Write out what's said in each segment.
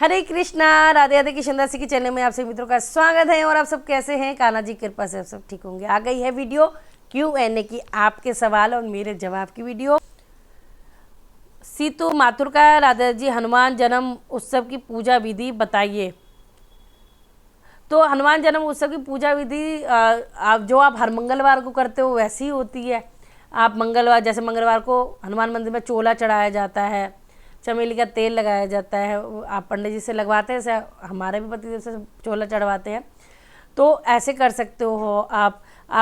हरे कृष्णा, राधे राधे। किशन दास की चैनल में आप सभी मित्रों का स्वागत है। और आप सब कैसे हैं? कान्हा जी की कृपा से आप सब ठीक होंगे। आ गई है वीडियो Q&A की, आपके सवाल और मेरे जवाब की वीडियो। सीतू माथुर का, राधा जी हनुमान जन्म उत्सव की पूजा विधि बताइए। तो हनुमान जन्म उत्सव की पूजा विधि जो आप हर मंगलवार को करते हो वैसी ही होती है। आप मंगलवार, जैसे मंगलवार को हनुमान मंदिर में चोला चढ़ाया जाता है, चमेली का तेल लगाया जाता है, आप पंडित जी से लगवाते हैं, जैसे हमारे भी पति से चोला चढ़वाते हैं। तो ऐसे कर सकते हो आप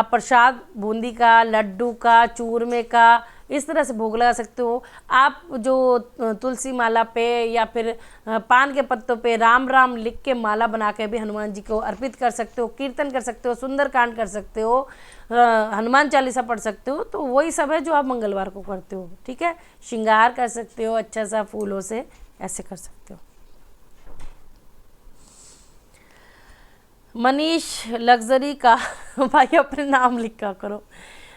प्रसाद बूंदी का, लड्डू का, चूरमे का, इस तरह से भोग लगा सकते हो। आप जो तुलसी माला पे या फिर पान के पत्तों पे राम राम लिख के माला बना के भी हनुमान जी को अर्पित कर सकते हो। कीर्तन कर सकते हो, सुंदरकांड कर सकते हो, हनुमान चालीसा पढ़ सकते हो। तो वही सब है जो आप मंगलवार को करते हो। ठीक है, श्रृंगार कर सकते हो अच्छा सा फूलों से, ऐसे कर सकते हो। मनीष लग्जरी का भाई अपने नाम लिखा करो।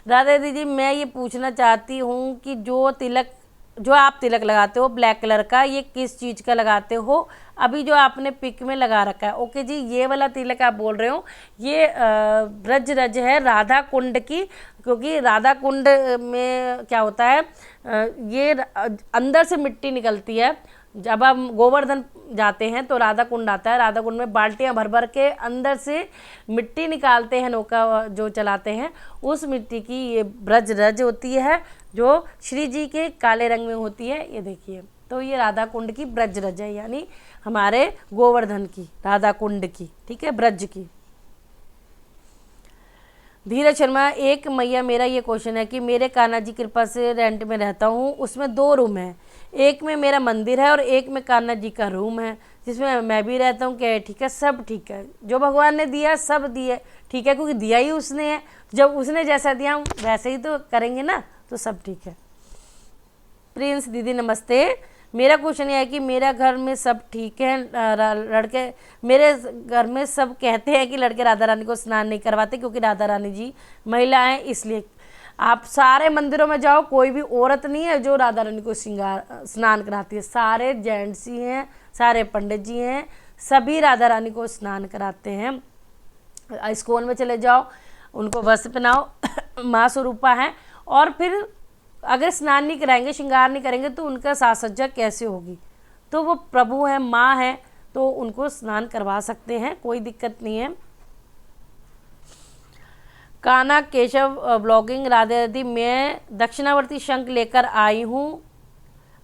राधा दीदी, मैं ये पूछना चाहती हूँ कि जो आप तिलक लगाते हो ब्लैक कलर का, ये किस चीज़ का लगाते हो? अभी जो आपने पिक में लगा रखा है। ओके जी, ये वाला तिलक आप बोल रहे हो, ये ब्रज रज है राधा कुंड की। क्योंकि राधा कुंड में क्या होता है, ये अंदर से मिट्टी निकलती है। जब हम गोवर्धन जाते हैं तो राधा कुंड आता है, राधा कुंड में बाल्टियां भर भर के अंदर से मिट्टी निकालते हैं, नौका जो चलाते हैं, उस मिट्टी की ये ब्रज रज होती है जो श्री जी के काले रंग में होती है। ये देखिए, तो ये राधा कुंड की ब्रज रज है, यानी हमारे गोवर्धन की, राधा कुंड की, ठीक है, ब्रज की। धीरज शर्मा, एक मैया, मेरा ये क्वेश्चन है कि मेरे कान्हा जी कृपा से रेंट में रहता हूँ, उसमें 2 रूम हैं, एक में मेरा मंदिर है और एक में कान्हा जी का रूम है जिसमें मैं भी रहता हूँ। क्या ठीक है? सब ठीक है, जो भगवान ने दिया सब दिए ठीक है, क्योंकि दिया ही उसने है। जब उसने जैसा दिया हम वैसे ही तो करेंगे ना, तो सब ठीक है। प्रिंस दीदी नमस्ते, मेरा क्वेश्चन ये है कि मेरा घर में सब ठीक है, लड़के मेरे घर में सब कहते हैं कि लड़के राधा रानी को स्नान नहीं करवाते क्योंकि राधा रानी जी महिला हैं, इसलिए। आप सारे मंदिरों में जाओ, कोई भी औरत नहीं है जो राधा रानी को स्नान कराती है। सारे जेंट्स ही हैं, सारे पंडित जी हैं, सभी राधा रानी को स्नान कराते हैं। इस्कॉन में चले जाओ, उनको वस्त्र पहनाओ माँ स्वरूपा है। और फिर अगर स्नान नहीं कराएंगे, श्रृंगार नहीं करेंगे, तो उनका साज सज्जा कैसे होगी? तो वो प्रभु है, माँ है, तो उनको स्नान करवा सकते हैं, कोई दिक्कत नहीं है। कान्हा केशव ब्लॉगिंग, राधे राधे, मैं दक्षिणावर्ती शंख लेकर आए हूँ,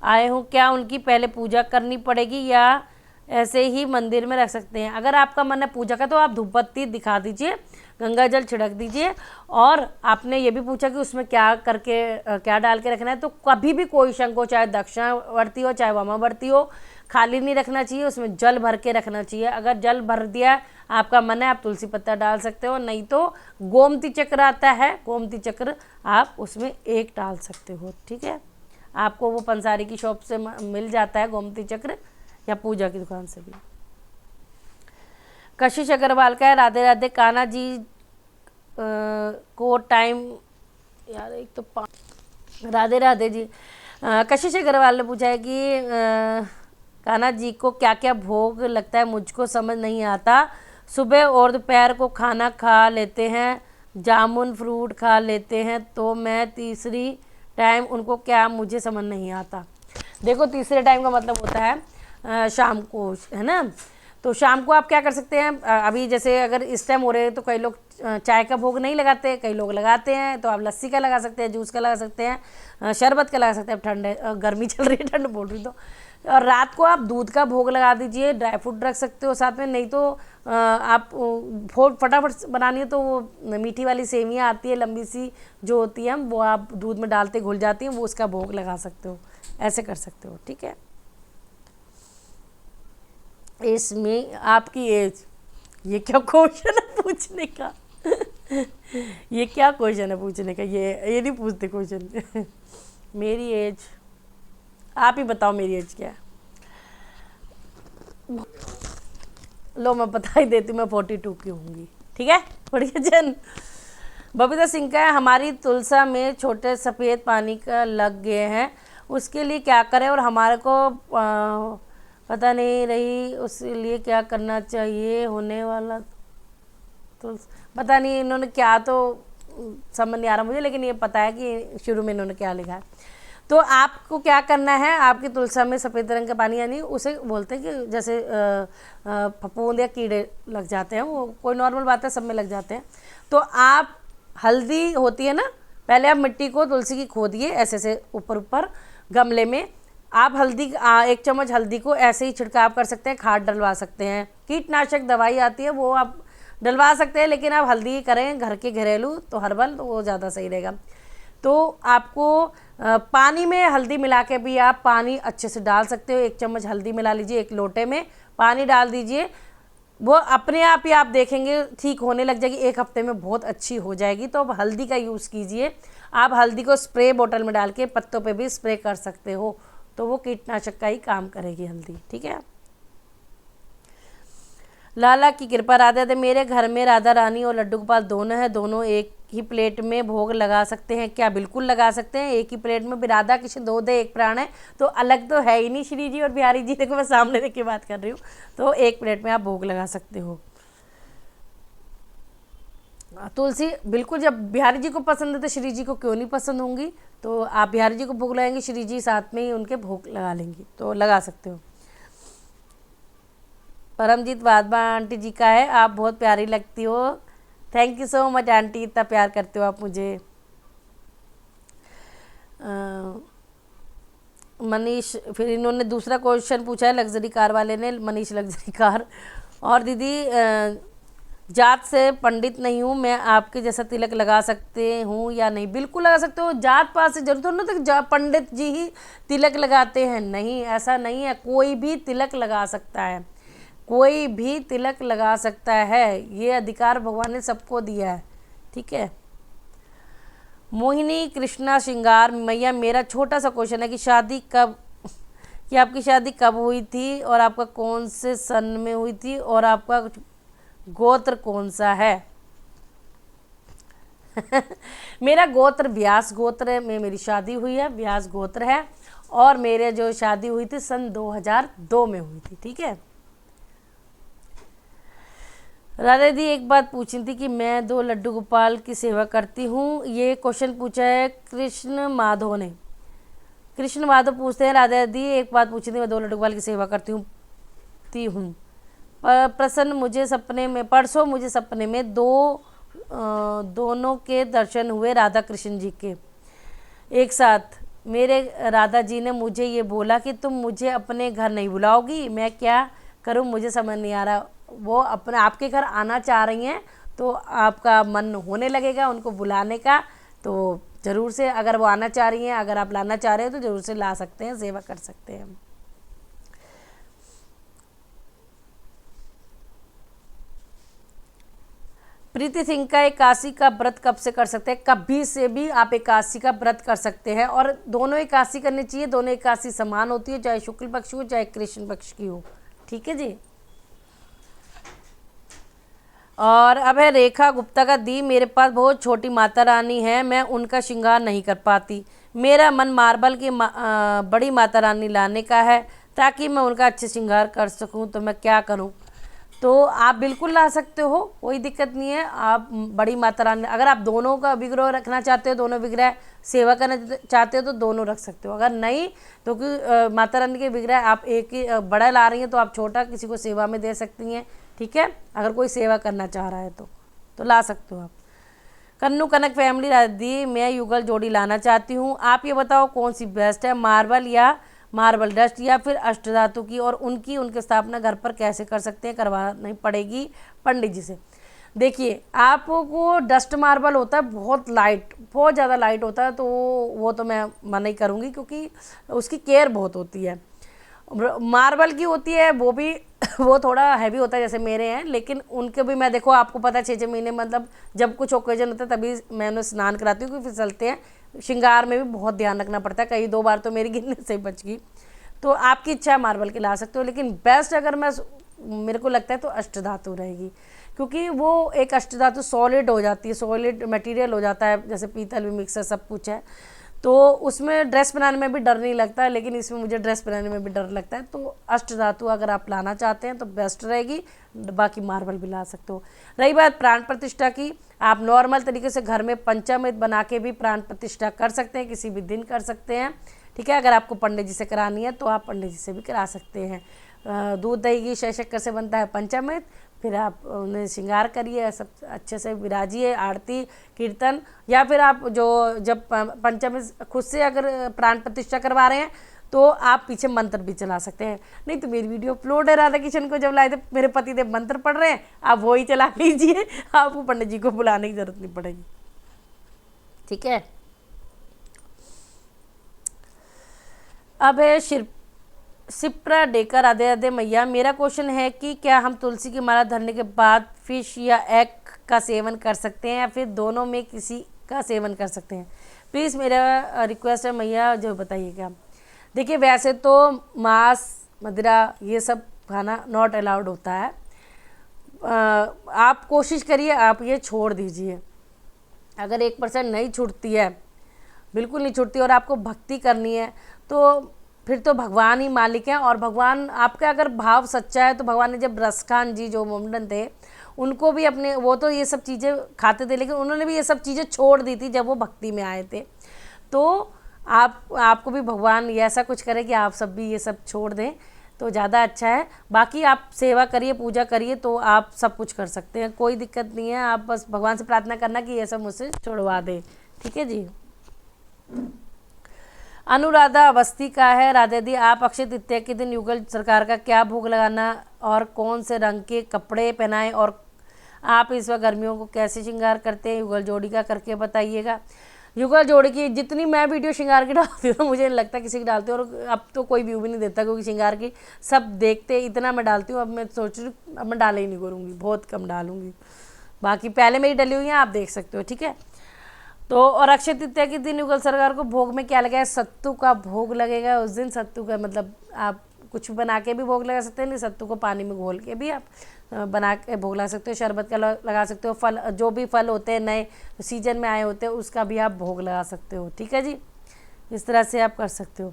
क्या उनकी पहले पूजा करनी पड़ेगी या ऐसे ही मंदिर में रख सकते हैं? अगर आपका मन है पूजा का तो आप धूप बत्ती दिखा दीजिए, गंगा जल छिड़क दीजिए। और आपने ये भी पूछा कि उसमें क्या डाल के रखना है, तो कभी भी कोई शंख हो, चाहे दक्षिणावर्ती हो चाहे वामावर्ती हो, खाली नहीं रखना चाहिए, उसमें जल भर के रखना चाहिए। अगर जल भर दिया आपका मन है, आप तुलसी पत्ता डाल सकते हो, नहीं तो गोमती चक्र आता है, गोमती चक्र आप उसमें 1 डाल सकते हो। ठीक है, आपको वो पंसारी की शॉप से मिल जाता है गोमती चक्र, या पूजा की दुकान से भी। कशिश अग्रवाल का है, राधे राधे, कान्हा जी को टाइम, यार एक तो राधे राधे जी। कशिश अग्रवाल ने पूछा है कि कान्हा जी को क्या क्या भोग लगता है, मुझको समझ नहीं आता। सुबह और दोपहर को खाना खा लेते हैं, जामुन फ्रूट खा लेते हैं, तो मैं तीसरी टाइम उनको क्या, मुझे समझ नहीं आता। देखो, तीसरे टाइम का मतलब होता है शाम को, है ना। तो शाम को आप क्या कर सकते हैं, अभी जैसे अगर इस टाइम हो रहे हैं तो कई लोग चाय का भोग नहीं लगाते, कई लोग लगाते हैं, तो आप लस्सी का लगा सकते हैं, जूस का लगा सकते हैं, शरबत का लगा सकते हैं। ठंडे गर्मी चल रही है, ठंड बोल रही तो। और रात को आप दूध का भोग लगा दीजिए, ड्राई फ्रूट रख सकते हो साथ में, नहीं तो आप फटाफट बनानी है तो वो मीठी वाली सेवियाँ आती है लंबी सी जो होती है, वो आप दूध में डालते घुल जाती हैं, वो उसका भोग लगा सकते हो, ऐसे कर सकते हो। ठीक है, इसमें आपकी एज, ये क्या क्वेश्चन है पूछने का ये क्या क्वेश्चन है पूछने का, ये नहीं पूछते क्वेश्चन मेरी एज, आप ही बताओ मेरी एज क्या है। लो मैं बता ही देती हूँ, मैं 42 की होंगी। ठीक है, बढ़िया जन। बबीता सिंह का है, हमारी तुलसा में छोटे सफ़ेद पानी का लग गए हैं, उसके लिए क्या करें और हमारे को पता नहीं रही उसके लिए क्या करना चाहिए, होने वाला तो पता नहीं इन्होंने क्या, तो समझ नहीं आ रहा मुझे, लेकिन ये पता है कि शुरू में इन्होंने क्या लिखा है। तो आपको क्या करना है, आपकी तुलसा में सफ़ेद रंग का पानी, यानी उसे बोलते हैं कि जैसे फफूंद या कीड़े लग जाते हैं, वो कोई नॉर्मल बात है, सब में लग जाते हैं। तो आप हल्दी होती है ना, पहले आप मिट्टी को तुलसी की खोदिए ऐसे से ऊपर ऊपर गमले में। आप हल्दी 1 चम्मच हल्दी को ऐसे ही छिड़काव कर सकते हैं, खाद डलवा सकते हैं, कीटनाशक दवाई आती है वो आप डलवा सकते हैं, लेकिन आप हल्दी करें घर के घरेलू तो हर्बल, तो वो ज़्यादा सही रहेगा। तो आपको पानी में हल्दी मिला के भी आप पानी अच्छे से डाल सकते हो। 1 चम्मच हल्दी मिला लीजिए, 1 लोटे में पानी डाल दीजिए, वो अपने आप ही आप देखेंगे ठीक होने लग जाएगी, 1 हफ्ते में बहुत अच्छी हो जाएगी। तो अब हल्दी का यूज़ कीजिए। आप हल्दी को स्प्रे बोतल में डाल के पत्तों पे भी स्प्रे कर सकते हो, तो वो कीटनाशक का ही काम करेगी हल्दी, ठीक है। लाला की कृपा राधे राधे, मेरे घर में राधा रानी और लड्डू गोपाल दोनों हैं, दोनों एक ही प्लेट में भोग लगा सकते हैं क्या? बिल्कुल लगा सकते हैं, एक ही प्लेट में। राधा कृष्ण दो दे एक प्राण है, तो अलग तो है ही नहीं श्री जी और बिहारी जी। देखो मैं सामने देख के बात कर रही हूँ, तो एक प्लेट में आप भोग लगा सकते हो। तुलसी बिल्कुल, जब बिहारी जी को पसंद है तो श्री जी को क्यों नहीं पसंद होंगी। तो आप बिहारी जी को भोग लगाएंगे, श्री जी साथ में ही उनके भोग लगा लेंगी, तो लगा सकते हो। परमजीत वाधवा आंटी जी का है, आप बहुत प्यारी लगती हो। Thank you so much aunty, इतना प्यार करते हो आप मुझे। मनीष, फिर इन्होंने दूसरा क्वेश्चन पूछा है लग्जरी कार वाले ने, मनीष लग्जरी कार। और दीदी जात से पंडित नहीं हूँ, मैं आपके जैसा तिलक लगा सकते हूँ या नहीं? बिल्कुल लगा सकते हो। जात पात से जरूरत थोड़ा ना पंडित जी ही तिलक लगाते हैं, नहीं, ऐसा नहीं है। कोई भी तिलक लगा सकता है, कोई भी तिलक लगा सकता है, ये अधिकार भगवान ने सबको दिया है, ठीक है। मोहिनी कृष्णा श्रृंगार मैया, मेरा छोटा सा क्वेश्चन है कि आपकी शादी कब हुई थी और आपका कौन से सन में हुई थी और आपका गोत्र कौन सा है? मेरा गोत्र व्यास गोत्र में मेरी शादी हुई है, व्यास गोत्र है। और मेरे जो शादी हुई थी सन 2002 में हुई थी, ठीक है। राधा दी एक बात पूछी थी कि मैं 2 लड्डू गोपाल की सेवा करती हूँ, ये क्वेश्चन पूछा है कृष्ण माधव ने। कृष्ण माधव पूछते हैं, राधा दी एक बात पूछी थी, मैं 2 लड्डू गोपाल की सेवा करती हूँ। प्रसन्न मुझे सपने में, परसों मुझे सपने में दोनों के दर्शन हुए, राधा कृष्ण जी के एक साथ। मेरे राधा जी ने मुझे ये बोला कि तुम मुझे अपने घर नहीं बुलाओगी, मैं क्या करूं, मुझे समझ नहीं आ रहा। वो अपने आपके घर आना चाह रही हैं, तो आपका मन होने लगेगा उनको बुलाने का, तो ज़रूर से, अगर वो आना चाह रही हैं, अगर आप लाना चाह रहे हो तो ज़रूर से ला सकते हैं, सेवा कर सकते हैं। प्रीति सिंह का एकादशी का व्रत कब से कर सकते हैं? कभी से भी आप एकादशी का व्रत कर सकते हैं, और दोनों एकादशी करनी चाहिए। दोनों एकादशी समान होती है, चाहे शुक्ल पक्ष हो चाहे कृष्ण पक्ष की हो, ठीक है जी। और अब है रेखा गुप्ता का, दी मेरे पास बहुत छोटी माता रानी है, मैं उनका श्रृंगार नहीं कर पाती। मेरा मन मार्बल की बड़ी माता रानी लाने का है, ताकि मैं उनका अच्छे श्रृंगार कर सकूं, तो मैं क्या करूं? तो आप बिल्कुल ला सकते हो, कोई दिक्कत नहीं है। आप बड़ी माता रानी, अगर आप दोनों का विग्रह रखना चाहते हो, दोनों विग्रह सेवा करना चाहते हो, तो दोनों रख सकते हो। अगर नहीं तो कि माता रानी के विग्रह आप एक ही बड़ा ला रही हैं, तो आप छोटा किसी को सेवा में दे सकती हैं, ठीक है। अगर कोई सेवा करना चाह रहा है तो ला सकते हो आप। कन्नू कनक फैमिली दादी, मैं युगल जोड़ी लाना चाहती हूँ, आप ये बताओ कौन सी बेस्ट है, मार्बल या मार्बल डस्ट या फिर अष्टधातु की, और उनकी स्थापना घर पर कैसे कर सकते हैं? करवानी पड़ेगी पंडित जी से। देखिए, आपको डस्ट मार्बल होता है बहुत लाइट, बहुत ज़्यादा लाइट होता है, तो वो तो मैं मना ही करूँगी, क्योंकि उसकी केयर बहुत होती है। मार्बल की होती है वो भी वो थोड़ा हैवी होता है, जैसे मेरे हैं, लेकिन उनके भी मैं, देखो आपको पता है 6-6 महीने, मतलब जब कुछ ओकेजन होता है तभी मैं उन्हें स्नान कराती हूँ, क्योंकि फिसलते हैं। श्रृंगार में भी बहुत ध्यान रखना पड़ता है, कई 2 बार तो मेरी गिरने से ही बच गई। तो आपकी इच्छा है मार्बल की ला सकते हो, लेकिन बेस्ट अगर मेरे को लगता है तो अष्टधातु रहेगी, क्योंकि वो एक अष्टधातु सॉलिड हो जाती है, सॉलिड मटेरियल हो जाता है, जैसे पीतल भी मिक्सर सब कुछ है, तो उसमें ड्रेस बनाने में भी डर नहीं लगता है, लेकिन इसमें मुझे ड्रेस बनाने में भी डर लगता है। तो अष्ट धातु अगर आप लाना चाहते हैं तो बेस्ट रहेगी, बाकी मार्बल भी ला सकते हो। रही बात प्राण प्रतिष्ठा की, आप नॉर्मल तरीके से घर में पंचामृत बना के भी प्राण प्रतिष्ठा कर सकते हैं, किसी भी दिन कर सकते हैं, ठीक है। अगर आपको पंडित जी से करानी है तो आप पंडित जी से भी करा सकते हैं। दूध दही घी शय शक्कर से बनता है पंचामृत, फिर आप उन्हें श्रृंगार करिए, सब अच्छे से विराजिए, आरती कीर्तन, या फिर आप जो जब पंचामृत खुद से अगर प्राण प्रतिष्ठा करवा रहे हैं तो आप पीछे मंत्र भी चला सकते हैं। नहीं तो मेरी वीडियो अपलोड है राधा किशन को जब लाए थे, मेरे पति देव मंत्र पढ़ रहे हैं, आप वो ही चला लीजिए, आपको पंडित जी को बुलाने की जरूरत नहीं पड़ेगी, ठीक है। अब है शिप्रा डेकर, राधे राधे मैया। मेरा क्वेश्चन है कि क्या हम तुलसी की माला धरने के बाद फिश या एग का सेवन कर सकते हैं, या फिर दोनों में किसी का सेवन कर सकते हैं? प्लीज़ मेरा रिक्वेस्ट है मैया, जो बताइएगा। देखिए वैसे तो मांस मदिरा ये सब खाना नॉट अलाउड होता है। आप कोशिश करिए आप ये छोड़ दीजिए। अगर 1% नहीं छूटती है, बिल्कुल नहीं छूटती, और आपको भक्ति करनी है तो फिर तो भगवान ही मालिक हैं। और भगवान आपका अगर भाव सच्चा है तो भगवान ने जब रसखान जी जो मोमडन थे उनको भी अपने, वो तो ये सब चीज़ें खाते थे लेकिन उन्होंने भी ये सब चीज़ें छोड़ दी थी जब वो भक्ति में आए थे। तो आपको भी भगवान ये ऐसा कुछ करे कि आप सब भी ये सब छोड़ दें तो ज़्यादा अच्छा है। बाकी आप सेवा करिए, पूजा करिए, तो आप सब कुछ कर सकते हैं, कोई दिक्कत नहीं है। आप बस भगवान से प्रार्थना करना कि ये सब मुझसे छुड़वा दे, ठीक है जी। अनुराधा अवस्थी का है, राधे दी आप अक्षय तृतीया के दिन युगल सरकार का क्या भोग लगाना और कौन से रंग के कपड़े पहनाएं, और आप इस वक्त गर्मियों को कैसे श्रृंगार करते हैं, युगल जोड़ी का करके बताइएगा। युगल जोड़ी की जितनी मैं वीडियो श्रृंगार की डालती हूँ मुझे नहीं लगता किसी की डालती हूँ, और अब तो कोई व्यू भी नहीं देता क्योंकि श्रृंगार की सब देखते इतना मैं डालती हूँ। अब मैं सोच रही हूँ अब मैं डाले ही नहीं करूँगी, बहुत कम डालूँगी। बाकी पहले मेरी डली हुई हैं, आप देख सकते हो, ठीक है। तो और अक्षय तृतीया के दिन युगल सरकार को भोग में क्या लगेगा? सत्तू का भोग लगेगा उस दिन। सत्तू का मतलब आप कुछ बना के भी भोग लगा सकते हैं, नहीं सत्तू को पानी में घोल के भी आप बना के भोग लगा सकते हो। शरबत का लगा सकते हो, फल जो भी फल होते हैं नए सीजन में आए होते हैं उसका भी आप भोग लगा सकते हो, ठीक है जी। इस तरह से आप कर सकते हो।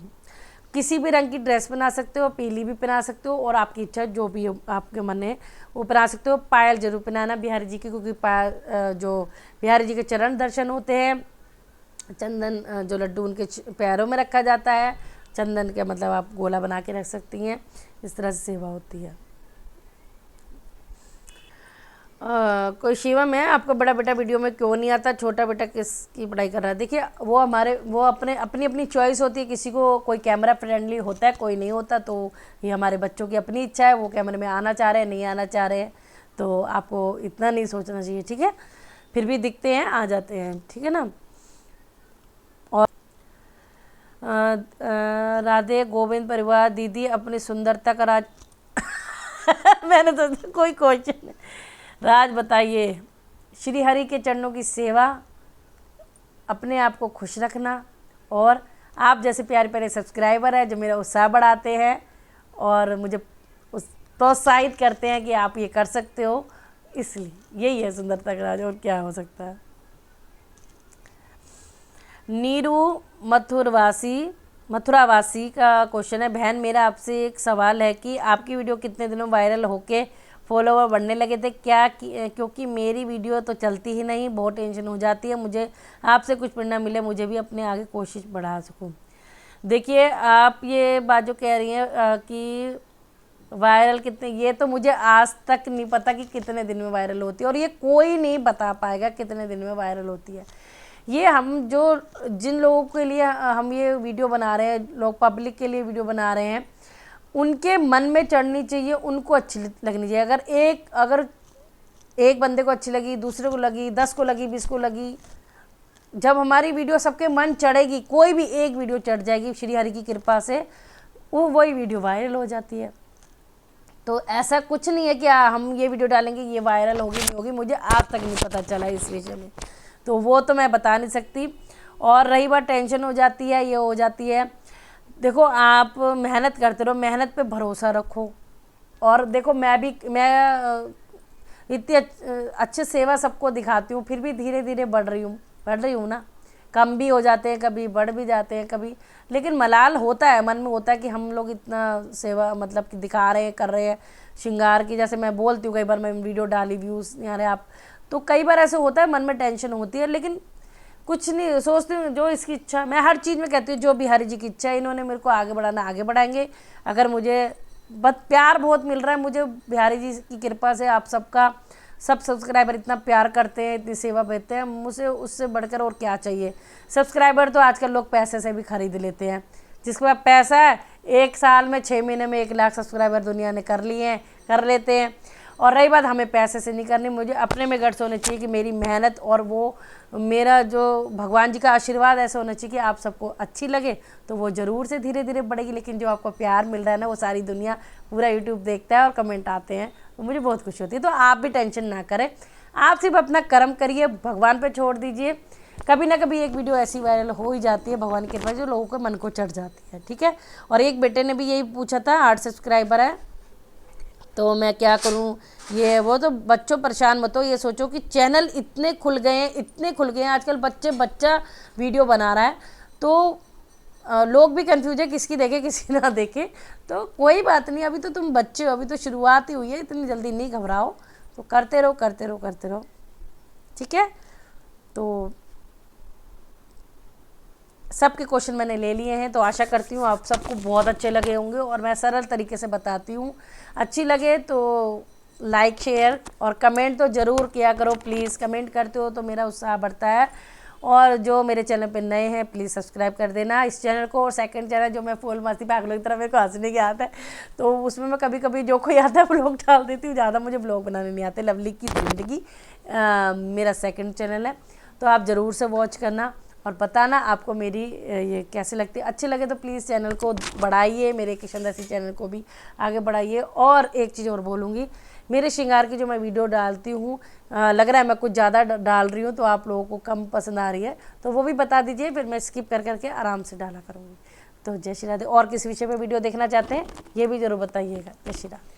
किसी भी रंग की ड्रेस बना सकते हो, पीली भी पहना सकते हो, और आपकी इच्छा जो भी आपके मन है वो पहना सकते हो। पायल जरूर पहनाना बिहारी जी की, क्योंकि पायल जो बिहारी जी के चरण दर्शन होते हैं। चंदन जो लड्डू उनके पैरों में रखा जाता है, चंदन के मतलब आप गोला बना के रख सकती हैं। इस तरह से सेवा होती है। कोई शिवम है, आपका बड़ा बेटा वीडियो में क्यों नहीं आता, छोटा बेटा किसकी पढ़ाई कर रहा है? देखिए वो अपनी अपनी चॉइस होती है, किसी को कोई कैमरा फ्रेंडली होता है, कोई नहीं होता। तो ये हमारे बच्चों की अपनी इच्छा है, वो कैमरे में आना चाह रहे हैं नहीं आना चाह रहे हैं, तो आपको इतना नहीं सोचना चाहिए, ठीक है। फिर भी दिखते हैं, आ जाते हैं, ठीक है ना। और राधे गोविंद परिवार दीदी अपनी सुंदरता का राज मैंने तो कोई क्वेश्चन राज बताइए। श्री हरि के चरणों की सेवा, अपने आप को खुश रखना, और आप जैसे प्यारे प्यारे सब्सक्राइबर हैं जो मेरा उत्साह बढ़ाते हैं और मुझे प्रोत्साहित करते हैं कि आप ये कर सकते हो, इसलिए यही है सुंदरता का राज, और क्या हो सकता है। नीरू मथुरावासी का क्वेश्चन है, बहन मेरा आपसे एक सवाल है कि आपकी वीडियो कितने दिनों वायरल होके फॉलोवर बढ़ने लगे थे क्या? क्योंकि मेरी वीडियो तो चलती ही नहीं, बहुत टेंशन हो जाती है। मुझे आपसे कुछ प्रेरणा मिले, मुझे भी अपने आगे कोशिश बढ़ा सकूं। देखिए आप ये बात जो कह रही हैं कि वायरल कितने, ये तो मुझे आज तक नहीं पता कि कितने दिन में वायरल होती है, और ये कोई नहीं बता पाएगा कितने दिन में वायरल होती है। ये हम जो जिन लोगों के लिए हम ये वीडियो बना रहे हैं, लोग पब्लिक के लिए वीडियो बना रहे हैं, उनके मन में चढ़नी चाहिए, उनको अच्छी लगनी चाहिए। अगर एक बंदे को अच्छी लगी, दूसरे को लगी, 10 को लगी, 20 को लगी, जब हमारी वीडियो सबके मन चढ़ेगी, कोई भी एक वीडियो चढ़ जाएगी श्री हरि की कृपा से, वही वीडियो वायरल हो जाती है। तो ऐसा कुछ नहीं है कि हम ये वीडियो डालेंगे ये वायरल होगी नहीं होगी, मुझे आज तक नहीं पता चला इस विषय में, तो वो तो मैं बता नहीं सकती। और रही बात टेंशन हो जाती है, ये हो जाती है, देखो आप मेहनत करते रहो, मेहनत पे भरोसा रखो। और देखो मैं इतनी अच्छे सेवा सबको दिखाती हूँ, फिर भी धीरे धीरे बढ़ रही हूँ ना। कम भी हो जाते हैं, कभी बढ़ भी जाते हैं कभी, लेकिन मलाल होता है, मन में होता है कि हम लोग इतना सेवा मतलब कि दिखा रहे हैं, कर रहे हैं श्रृंगार की। जैसे मैं बोलती हूँ कई बार, मैं वीडियो डाली, व्यूज़ नहीं आ रहे आप, तो कई बार ऐसे होता है, मन में टेंशन होती है, लेकिन कुछ नहीं सोचती हूँ, जो इसकी इच्छा, मैं हर चीज़ में कहती हूँ जो बिहारी जी की इच्छा है, इन्होंने मेरे को आगे बढ़ाना, आगे बढ़ाएंगे। अगर मुझे बस प्यार बहुत मिल रहा है मुझे बिहारी जी की कृपा से, आप सबका, सब सब्सक्राइबर इतना प्यार करते हैं, इतनी सेवा देते हैं, मुझे उससे बढ़कर और क्या चाहिए। सब्सक्राइबर तो आजकल लोग पैसे से भी खरीद लेते हैं, जिसके पास पैसा है 1 साल में 6 महीने में 1 लाख सब्सक्राइबर दुनिया ने कर लिए हैं, कर लेते हैं। और रही बात, हमें पैसे से नहीं करनी, मुझे अपने में गट्स होने चाहिए कि मेरी मेहनत और वो मेरा जो भगवान जी का आशीर्वाद ऐसा होना चाहिए कि आप सबको अच्छी लगे, तो वो ज़रूर से धीरे धीरे बढ़ेगी। लेकिन जो आपको प्यार मिल रहा है ना, वो सारी दुनिया पूरा यूट्यूब देखता है और कमेंट आते हैं, तो मुझे बहुत खुशी होती है। तो आप भी टेंशन ना करें, आप सिर्फ अपना कर्म करिए, भगवान पे छोड़ दीजिए। कभी ना कभी एक वीडियो ऐसी वायरल हो ही जाती है भगवान की कृपा, जो लोगों के मन को चढ़ जाती है, ठीक है। और एक बेटे ने भी यही पूछा था, 8 सब्सक्राइबर है तो मैं क्या करूं, ये वो। तो बच्चों परेशान मत हो, ये सोचो कि चैनल इतने खुल गए हैं, इतने खुल गए हैं आजकल, बच्चा वीडियो बना रहा है, तो लोग भी कंफ्यूज है किसकी देखे किसकी ना देखे। तो कोई बात नहीं, अभी तो तुम बच्चे हो, अभी तो शुरुआत ही हुई है, इतनी जल्दी नहीं घबराओ, तो करते रहो करते रहो करते रहो, ठीक है। तो सबके क्वेश्चन मैंने ले लिए हैं, तो आशा करती हूँ आप सबको बहुत अच्छे लगे होंगे, और मैं सरल तरीके से बताती हूँ। अच्छी लगे तो लाइक शेयर और कमेंट तो ज़रूर किया करो प्लीज़, कमेंट करते हो तो मेरा उत्साह बढ़ता है। और जो मेरे चैनल पे नए हैं प्लीज़ सब्सक्राइब कर देना इस चैनल को। और सेकंड चैनल जो मैं फूल मस्ती पागलों की तरह, मेरे को हंसने की आदत है, तो उसमें मैं कभी कभी जो कोई आता है ब्लॉग डाल देती हूँ, ज़्यादा मुझे ब्लॉग बनाने नहीं आते। लवली की ज़िंदगी मेरा सेकंड चैनल है, तो आप ज़रूर से वॉच करना और बताना आपको मेरी ये कैसे लगती है। अच्छे लगे तो प्लीज़ चैनल को बढ़ाइए, मेरे किशन दासी चैनल को भी आगे बढ़ाइए। और एक चीज़ और बोलूँगी, मेरे श्रृंगार की जो मैं वीडियो डालती हूँ, लग रहा है मैं कुछ ज़्यादा डाल रही हूँ तो आप लोगों को कम पसंद आ रही है, तो वो भी बता दीजिए, फिर मैं स्किप कर करके आराम से डाला करूँगी। तो जय श्री राधे। और किस विषय पर वीडियो देखना चाहते हैं ये भी ज़रूर बताइएगा। जय श्री राधे।